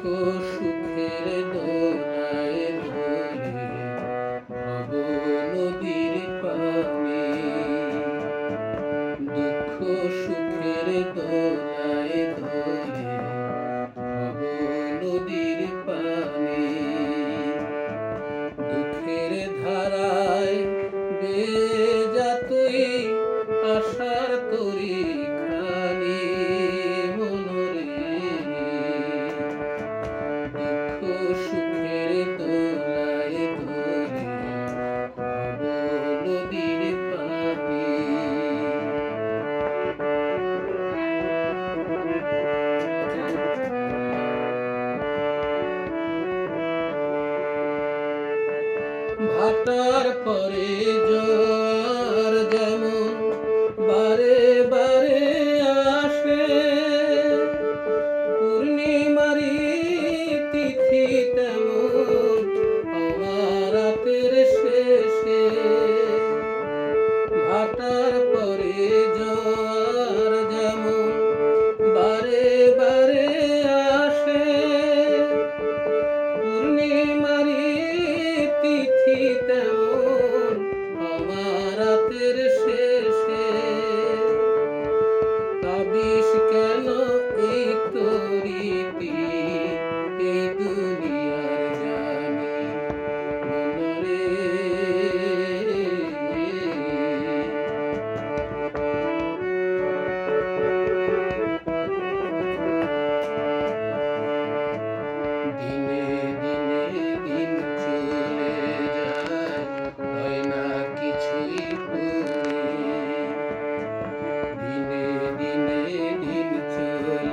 সুখের দোলায় দোলে ভব নদীর পানে। দুঃখ সুখের দোলায় দোলে ভব নদীর পানে। দুঃখের ধারায় বেয়ে যা তুই আশার তরি খানি মনরে। দুঃখ সুখের দোলায় দোলে ভব নদীর পানে। ভাটার পরে জোয়ার যেমন বারে বারে আসে, পূর্ণিমারি তিথি তেমন আমার রাতের শেষে। ভাটার পরে জোয়ার যেমন বারে বারে আসে, পূর্ণিমারি তিথি তেমন আমার রাতের শেষে। ভাবিস কেন এই তরিতি এই দুনিয়ার জানি মনরে। দিনে দিনে দিন চলে যায়, হয় না কিছুই পূরে। দিনে দিনে দিন চলে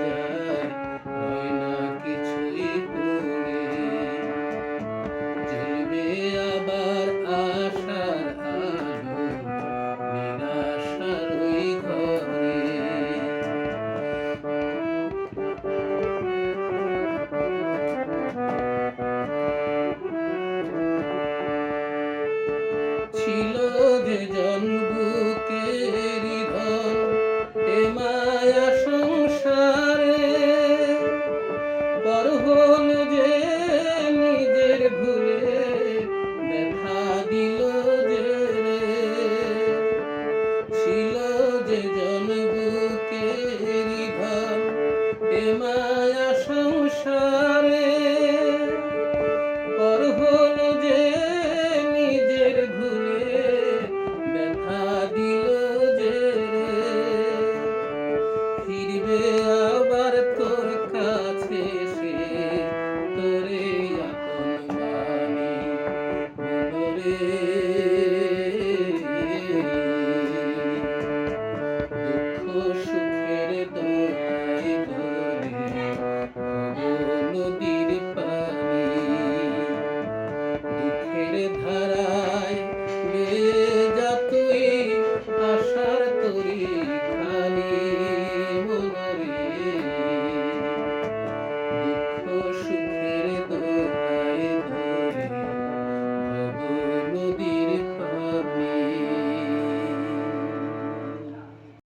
যায়, হয় না কিছুই পূরে। জ্বলবে আবার আশার আলো নিরাশার ওই ঘরে। ছিল যে জন বুকেরই ধন এ মায়া সংসারে, পর হল যে নিজের ভুলে ব্যথা দিল যে রে। ছিল যে জন বুকেরই ধন এ মায়া সংসারে, পর হল যে নিজের ভুলে ব্যথা দিল যে রে। ফিরবে